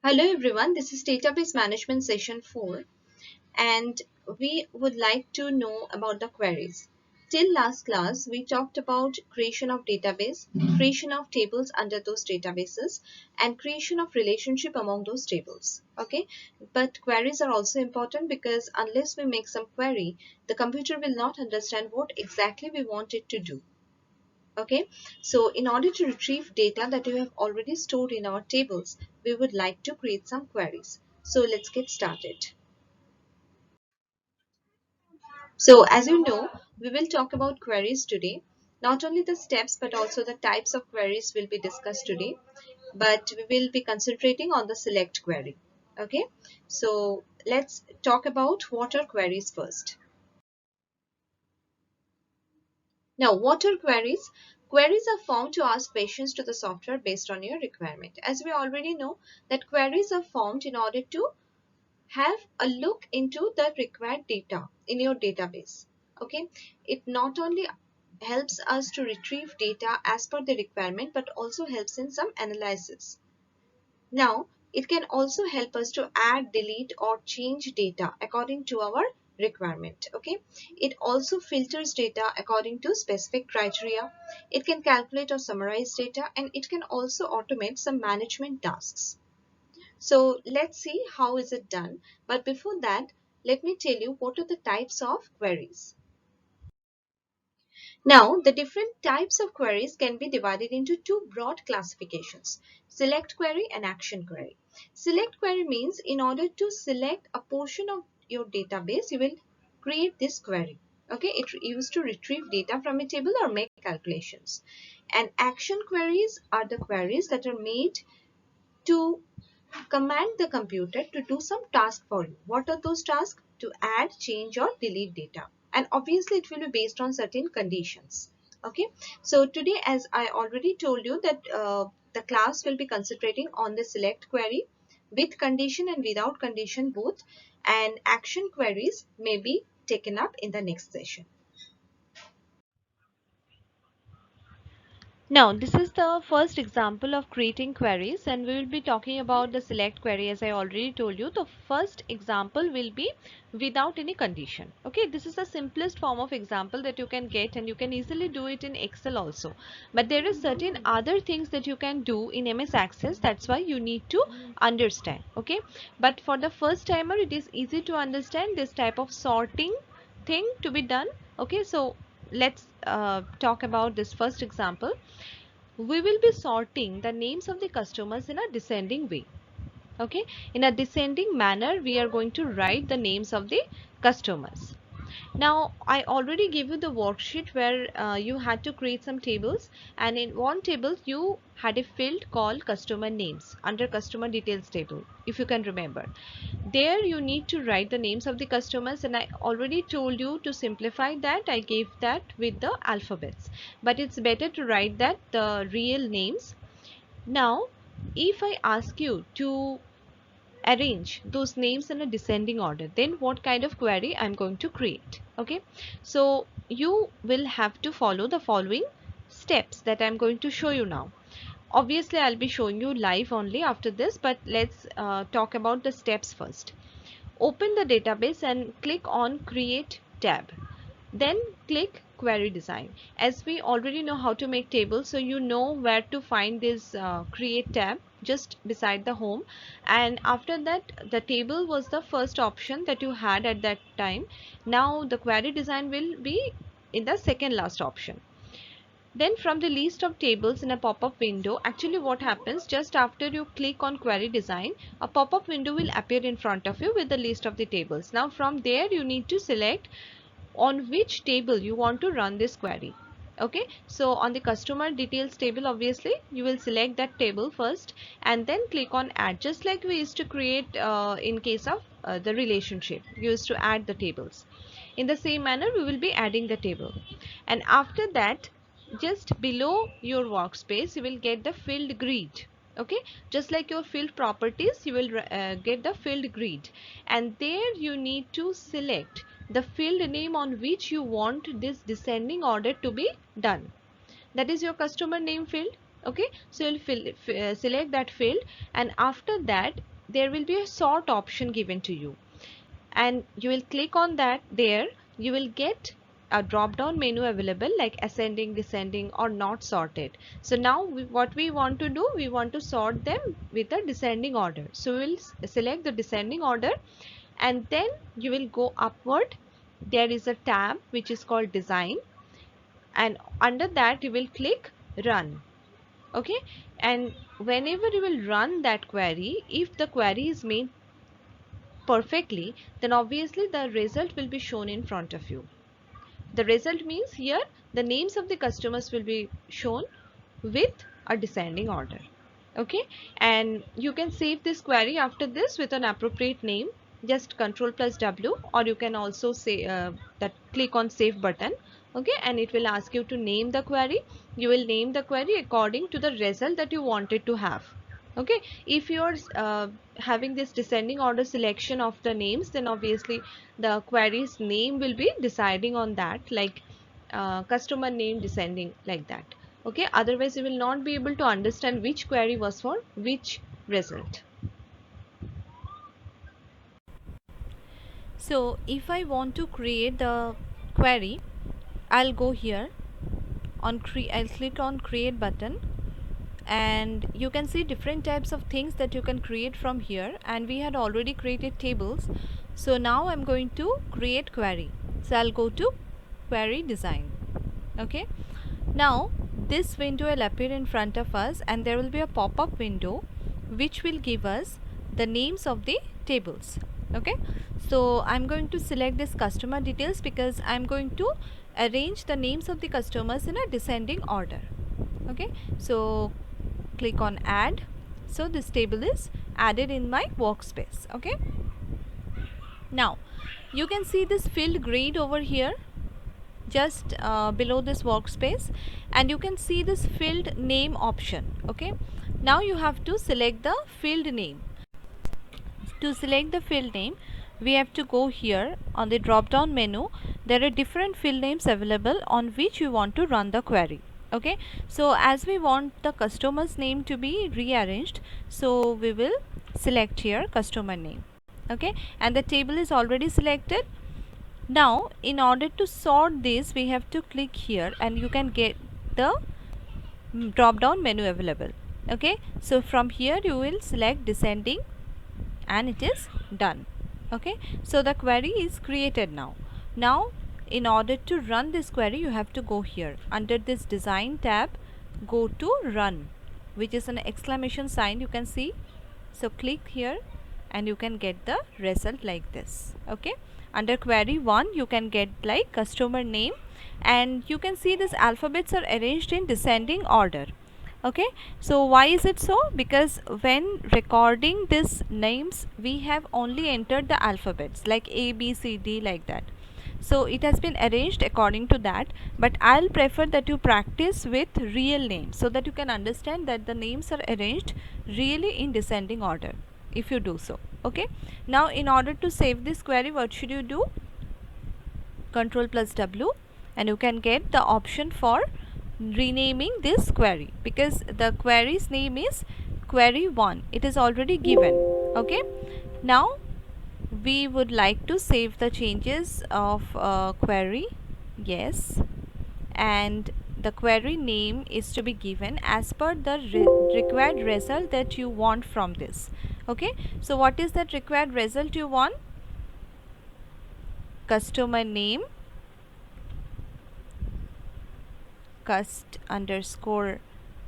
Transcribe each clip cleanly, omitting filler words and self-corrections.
Hello everyone, this is Database Management Session 4 and we would like to know about the queries. Till last class, we talked about creation of database, creation of tables under those databases and creation of relationship among those tables. Okay, but queries are also important because unless we make some query, the computer will not understand what exactly we want it to do. Okay, so in order to retrieve data that we have already stored in our tables, we would like to create some queries. So let's get started. So as you know, we will talk about queries today. Not only the steps but also the types of queries will be discussed today, but we will be concentrating on the select query. Okay, so let's talk about what are queries first. Now, what are queries? Queries are formed to ask questions to the software based on your requirement. As we already know that queries are formed in order to have a look into the required data in your database. Okay, it not only helps us to retrieve data as per the requirement but also helps in some analysis. Now, it can also help us to add, delete or change data according to our requirement. Okay, it also filters data according to specific criteria. It can calculate or summarize data and it can also automate some management tasks. So let's see how is it done. But before that, let me tell you what are the types of queries. Now, the different types of queries can be divided into two broad classifications, select query and action query. Select query means in order to select a portion of your database, you will create this query. Okay, it used to retrieve data from a table or make calculations. And action queries are the queries that are made to command the computer to do some task for you. What are those tasks? To add, change or delete data. And obviously it will be based on certain conditions. Okay. So today, as I already told you that the class will be concentrating on the select query with condition and without condition both, and action queries may be taken up in the next session. Now, this is the first example of creating queries, and we will be talking about the select query. As I already told you, the first example will be without any condition. Okay, this is the simplest form of example that you can get, and you can easily do it in Excel also. But there is certain other things that you can do in MS Access. That's why you need to understand. Okay, but for the first timer, it is easy to understand this type of sorting thing to be done. Okay, so let's talk about this first example. We will be sorting the names of the customers in a descending way. Okay, in a descending manner we are going to write the names of the customers. Now, I already gave you the worksheet where you had to create some tables, and in one table you had a field called customer names under customer details table, if you can remember. There you need to write the names of the customers, and I already told you to simplify that. I gave that with the alphabets, but it's better to write that the real names. Now, if I ask you to arrange those names in a descending order, then what kind of query I'm going to create? Okay, so you will have to follow the following steps that I'm going to show you now. Obviously I'll be showing you live only after this, but let's talk about the steps first. Open the database and click on create tab, then click query design. As we already know how to make tables, so you know where to find this create tab just beside the home. And after that, the table was the first option that you had at that time. Now the query design will be in the second last option. Then from the list of tables in a pop-up window, actually what happens, just after you click on query design, a pop-up window will appear in front of you with the list of the tables. Now from there you need to select on which table you want to run this query. Okay, so on the customer details table, obviously you will select that table first and then click on add, just like we used to create in case of the relationship, you used to add the tables. In the same manner we will be adding the table, and after that, just below your workspace you will get the field grid. Okay, just like your field properties, you will get the field grid, and there you need to select the field name on which you want this descending order to be done. That is your customer name field. Okay, so you'll select that field, and after that there will be a sort option given to you, and you will click on that. There you will get a drop down menu available like ascending, descending, or not sorted. So now what we want to do, we want to sort them with a descending order. So we will select the descending order, and then you will go upward. There is a tab which is called design, and under that you will click run. Okay, and whenever you will run that query, if the query is made perfectly, then obviously the result will be shown in front of you. The result means here the names of the customers will be shown with a descending order. Okay, and you can save this query after this with an appropriate name. Just Control plus W, or you can also say that click on save button. Okay, and it will ask you to name the query. You will name the query according to the result that you wanted to have. Okay, if you're having this descending order selection of the names, then obviously the query's name will be deciding on that, like customer name descending, like that. Okay, otherwise you will not be able to understand which query was for which result. So if I want to create the query, I'll go here on I'll click on create button, and you can see different types of things that you can create from here, and we had already created tables. So now I'm going to create query. So I'll go to query design. Okay, now this window will appear in front of us, and there will be a pop-up window which will give us the names of the tables. Okay, so I'm going to select this customer details because I'm going to arrange the names of the customers in a descending order. Okay, so click on add. So this table is added in my workspace. Okay, now you can see this field grid over here just below this workspace, and you can see this field name option. Okay, now you have to select the field name. To select the field name, we have to go here on the drop down menu. There are different field names available on which you want to run the query. Okay, so as we want the customer's name to be rearranged, so we will select here customer name. Okay, and the table is already selected. Now in order to sort this, we have to click here, and you can get the drop down menu available. Okay, so from here you will select descending, and it is done. Okay, so the query is created now. Now in order to run this query, you have to go here under this design tab, go to run, which is an exclamation sign, you can see. So click here and you can get the result like this. Okay, under query 1 you can get like customer name, and you can see these alphabets are arranged in descending order. Okay, so why is it so? Because when recording these names, we have only entered the alphabets like A, B, C, D, like that. So it has been arranged according to that, but I'll prefer that you practice with real names so that you can understand that the names are arranged really in descending order if you do so. Okay, now in order to save this query, what should you do? Control plus W, and you can get the option for renaming this query, because the query's name is query 1, it is already given. Okay, now we would like to save the changes of query. Yes, and the query name is to be given as per the required result that you want from this. Okay, so what is that required result you want? Customer name cust underscore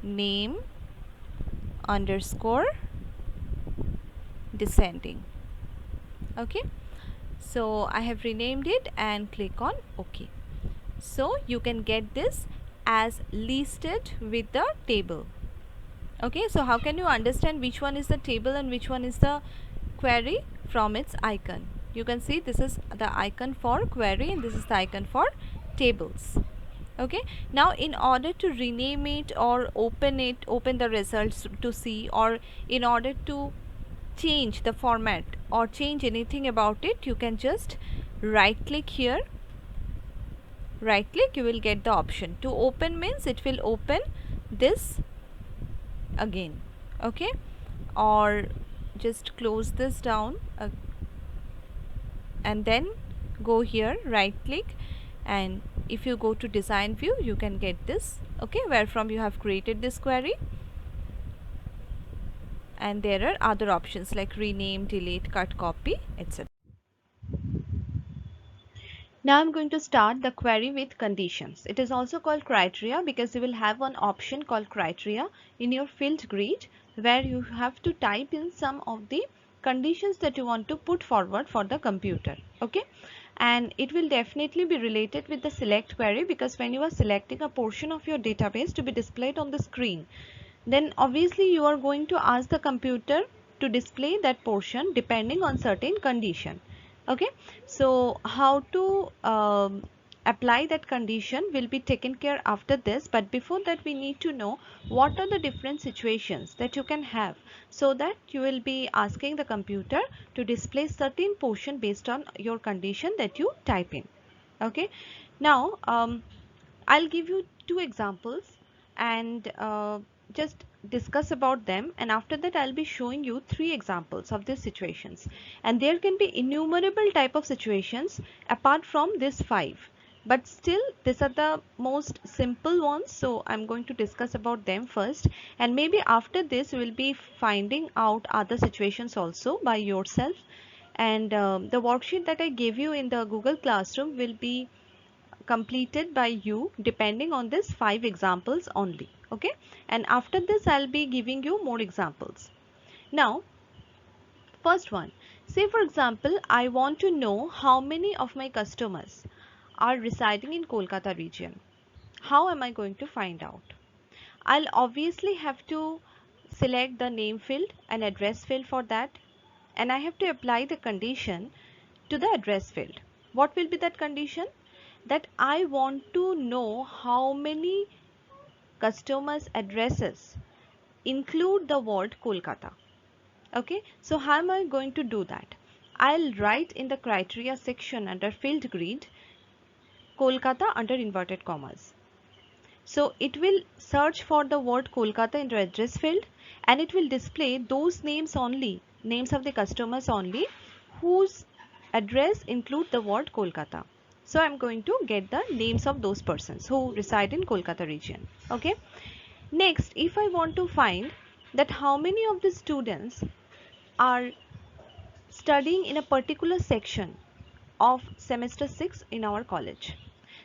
name underscore descending. Okay, so I have renamed it and click on OK. So you can get this as listed with the table. Okay, so how can you understand which one is the table and which one is the query? From its icon. You can see this is the icon for query and this is the icon for tables. Okay, now in order to rename it or open the results to see, or in order to change the format or change anything about it, you can just right click here. Right click, you will get the option. To open means it will open this again. Okay, or just close this down, and then go here, right click, and if you go to design view, you can get this, okay, where from you have created this query. And there are other options like rename, delete, cut, copy, etc. Now I'm going to start the query with conditions. It is also called criteria because you will have one option called criteria in your field grid, where you have to type in some of the conditions that you want to put forward for the computer. Okay, and it will definitely be related with the select query, because when you are selecting a portion of your database to be displayed on the screen, then obviously you are going to ask the computer to display that portion depending on certain condition. Okay, so how to apply that condition will be taken care after this, but before that we need to know what are the different situations that you can have, so that you will be asking the computer to display certain portion based on your condition that you type in. Okay, now I'll give you two examples, and just discuss about them, and after that I'll be showing you three examples of these situations, and there can be innumerable type of situations apart from this five, but still these are the most simple ones, so I'm going to discuss about them first, and maybe after this you will be finding out other situations also by yourself. And the worksheet that I gave you in the Google Classroom will be completed by you depending on this five examples only. Okay, and after this I'll be giving you more examples. Now, first one, say for example I want to know how many of my customers are residing in Kolkata region. How am I going to find out? I'll obviously have to select the name field and address field for that, and I have to apply the condition to the address field. What will be that condition? That I want to know how many customers' addresses include the word Kolkata. Okay, so how am I going to do that? I'll write in the criteria section under field grid Kolkata under inverted commas. So it will search for the word Kolkata in the address field, and it will display those names only, names of the customers only, whose address include the word Kolkata. So I'm going to get the names of those persons who reside in Kolkata region. Okay. Next, if I want to find that how many of the students are studying in a particular section of semester 6 in our college.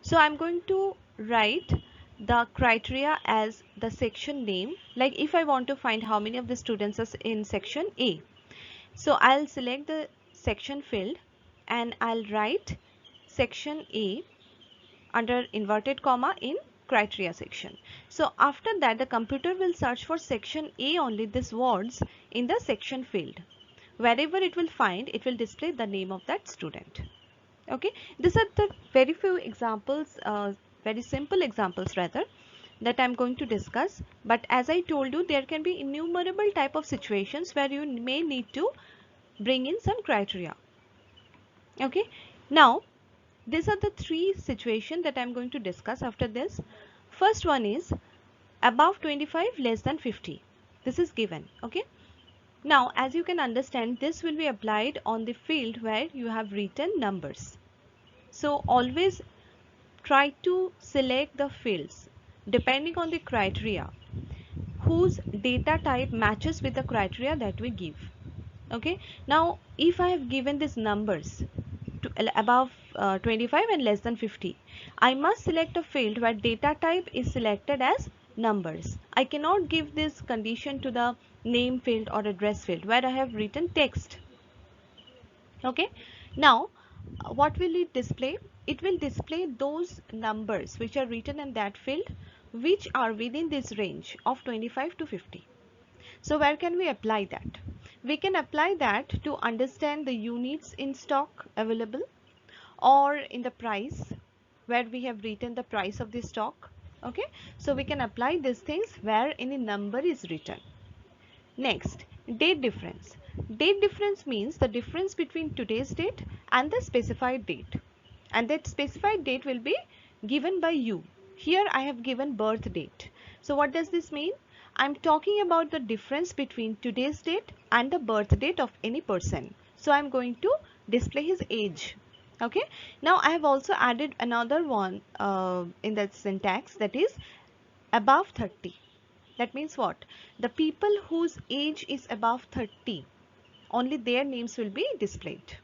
So I'm going to write the criteria as the section name. Like if I want to find how many of the students are in section A, so I'll select the section field and I'll write section A under inverted comma in criteria section. So after that the computer will search for section A only, these words in the section field. Wherever it will find, it will display the name of that student. Okay, these are the very few examples, very simple examples rather, that I'm going to discuss. But as I told you, there can be innumerable type of situations where you may need to bring in some criteria. Okay, now these are the three situations that I'm going to discuss after this. First one is above 25, less than 50. This is given. Okay, now as you can understand, this will be applied on the field where you have written numbers. So always try to select the fields depending on the criteria whose data type matches with the criteria that we give. Okay, now if I have given these numbers to above 25 and less than 50, I must select a field where data type is selected as numbers. I cannot give this condition to the name field or address field where I have written text. Okay, now what will it display? It will display those numbers which are written in that field which are within this range of 25 to 50. So where can we apply that? We can apply that to understand the units in stock available, or in the price where we have written the price of the stock. Okay, so we can apply these things where any number is written. Next, date difference. Date difference means the difference between today's date and the specified date. And that specified date will be given by you. Here I have given birth date. So what does this mean? I'm talking about the difference between today's date and the birth date of any person. So I'm going to display his age. Okay. Now I have also added another one in that syntax, that is above 30. That means what? The people whose age is above 30, only their names will be displayed.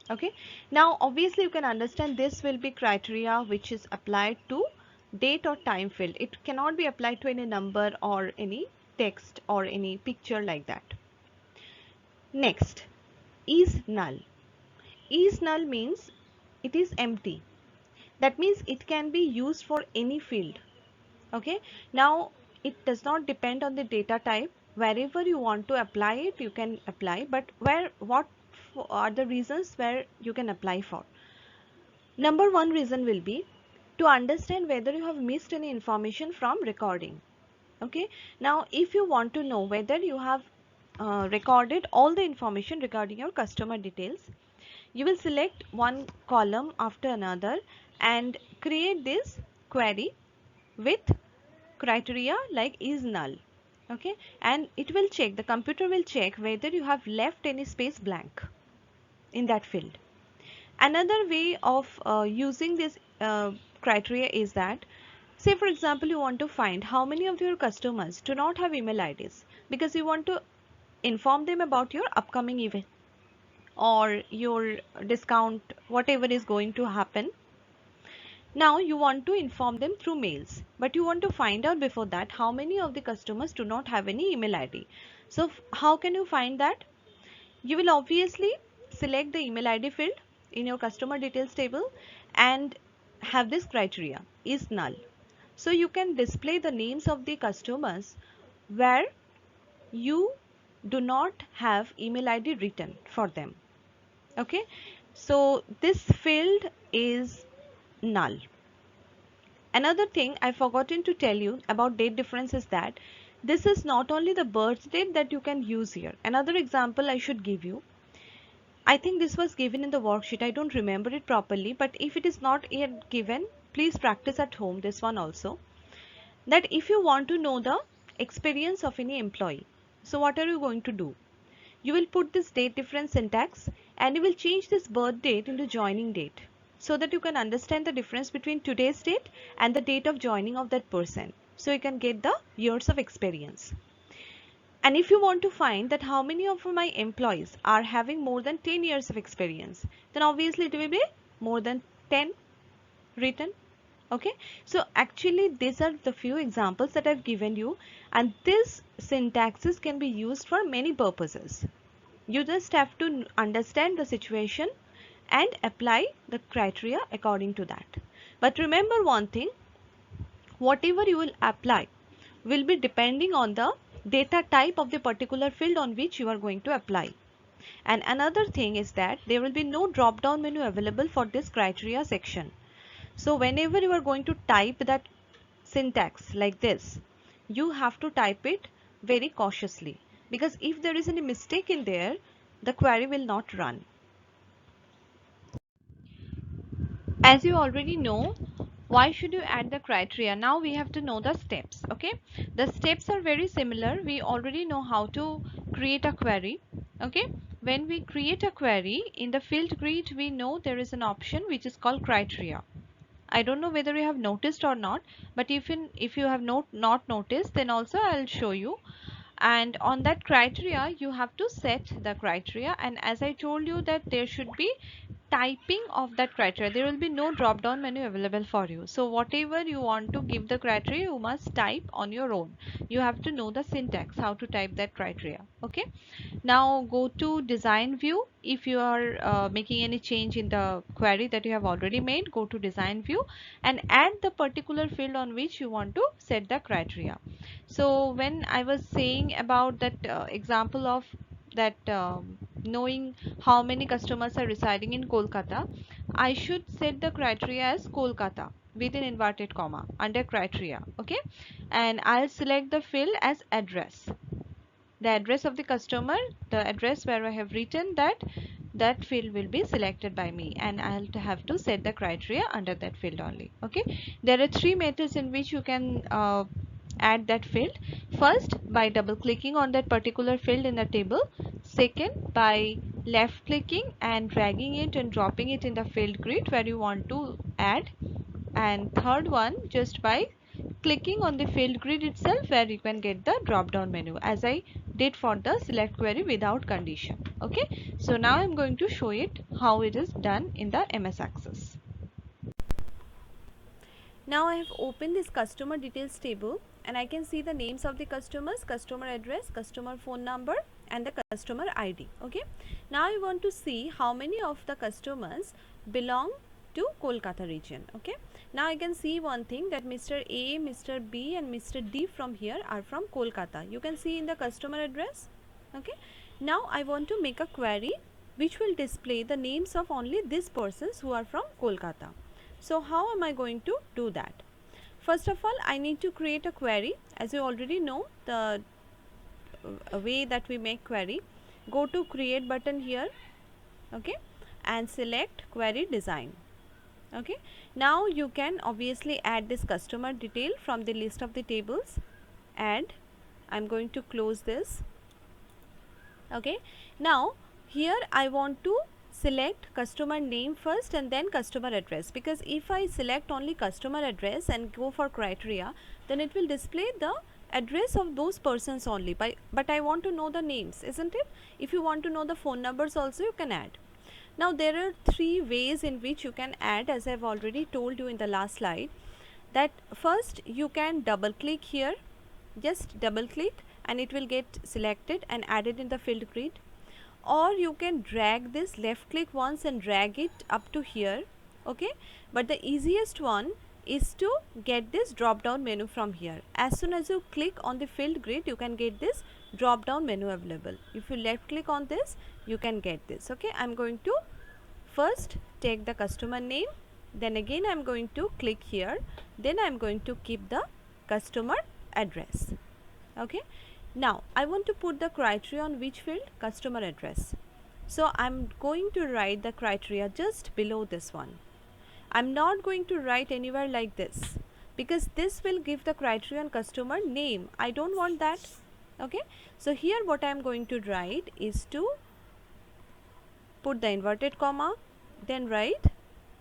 Okay. Now obviously you can understand this will be criteria which is applied to date or time field. It cannot be applied to any number or any text or any picture like that. Next, is null. Is null means it is empty. That means it can be used for any field. Okay. Now it does not depend on the data type. Wherever you want to apply it, you can apply, but what are the reasons where you can apply for? Number one reason will be to understand whether you have missed any information from recording. Okay. Now if you want to know whether you have recorded all the information regarding your customer details, you will select one column after another and create this query with criteria like is null. Okay. And it will check, the computer will check whether you have left any space blank in that field. Another way of using this criteria is that, say for example, you want to find how many of your customers do not have email IDs because you want to inform them about your upcoming event or your discount, whatever is going to happen. Now you want to inform them through mails, but you want to find out before that how many of the customers do not have any email ID. So how can you find that? You will obviously select the email ID field in your customer details table and have this criteria is null. So you can display the names of the customers where you do not have email ID written for them. Okay. So this field is null. Another thing I forgotten to tell you about date difference is that this is not only the birth date that you can use here. Another example I should give you. I think this was given in the worksheet. I don't remember it properly, but if it is not yet given, please practice at home this one also. That if you want to know the experience of any employee, so what are you going to do? You will put this date difference syntax and you will change this birth date into joining date so that you can understand the difference between today's date and the date of joining of that person. So you can get the years of experience. And if you want to find that how many of my employees are having more than 10 years of experience, then obviously it will be more than 10 written. Okay. So actually these are the few examples that I've given you, and this syntaxes can be used for many purposes. You just have to understand the situation and apply the criteria according to that. But remember one thing, whatever you will apply will be depending on the data type of the particular field on which you are going to apply. And another thing is that there will be no drop down menu available for this criteria section. So whenever you are going to type that syntax like this, you have to type it very cautiously, because if there is any mistake in there, the query will not run. As you already know, why should you add the criteria? Now we have to know the steps. Okay, the steps are very similar. We already know how to create a query. Okay, when we create a query in the field grid, we know there is an option which is called criteria. I don't know whether you have noticed or not, but if you have not noticed, then also I'll show you. And on that criteria, you have to set the criteria, and as I told you that there should be typing of that criteria. There will be no drop down menu available for you. So whatever you want to give the criteria, you must type on your own. You have to know the syntax, how to type that criteria. Okay. Now go to design view. If you are making any change in the query that you have already made, go to design view and add the particular field on which you want to set the criteria. So when I was saying about that example of that knowing how many customers are residing in Kolkata, I should set the criteria as Kolkata with an inverted comma under criteria. Okay, and I'll select the field as address, the address of the customer, the address where I have written that field will be selected by me, and I'll have to set the criteria under that field only. Okay, there are three methods in which you can add that field. First, by double clicking on that particular field in the table. Second, by left clicking and dragging it and dropping it in the field grid where you want to add. And third one, just by clicking on the field grid itself where you can get the drop down menu, as I did for the select query without condition. Okay, so now I'm going to show it how it is done in the MS Access. Now I have opened this customer details table and I can see the names of the customers, customer address, customer phone number and the customer ID. Okay, now I want to see how many of the customers belong to Kolkata region. Okay, now I can see one thing, that Mr. A, Mr. B and Mr. D from here are from Kolkata. You can see in the customer address. Okay, now I want to make a query which will display the names of only these persons who are from Kolkata. So how am I going to do that? First of all, I need to create a query. As you already know, the way that we make query, go to create button here, okay, and select query design. Okay, now you can obviously add this customer detail from the list of the tables, and I'm going to close this. Okay, now here I want to select customer name first and then customer address, because if I select only customer address and go for criteria, then it will display the address of those persons only, but I want to know the names, isn't it? If you want to know the phone numbers also, you can add. Now there are three ways in which you can add, as I have already told you in the last slide. That first, you can double click here, just double click and it will get selected and added in the field grid. Or you can drag this, left click once and drag it up to here. Okay, but the easiest one is to get this drop down menu from here. As soon as you click on the field grid, you can get this drop down menu available. If you left click on this, you can get this. Okay, I'm going to first take the customer name, then again I'm going to click here, then I'm going to keep the customer address. Okay, now I want to put the criteria on which field? Customer address. So I'm going to write the criteria just below this one. I'm not going to write anywhere like this, because this will give the criteria on customer name. I don't want that. Okay, so here what I'm going to write is to put the inverted comma, then write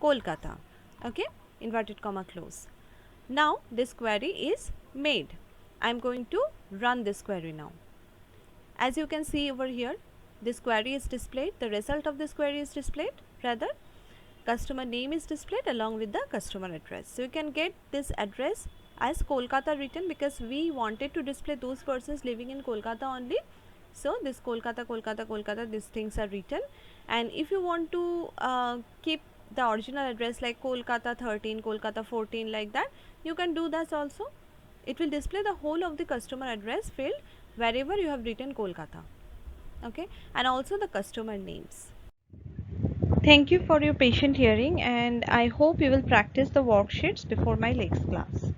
Kolkata. Okay, inverted comma close. Now this query is made. I'm going to run this query now. As you can see over here, this query is displayed. The result of this query is displayed, rather customer name is displayed along with the customer address. So you can get this address as Kolkata written, because we wanted to display those persons living in Kolkata only. So this Kolkata, Kolkata, Kolkata, these things are written. And if you want to keep the original address like Kolkata 13, Kolkata 14, like that, you can do that also. It will display the whole of the customer address field wherever you have written Kolkata. Okay, and also the customer names. Thank you for your patient hearing, and I hope you will practice the worksheets before my next class.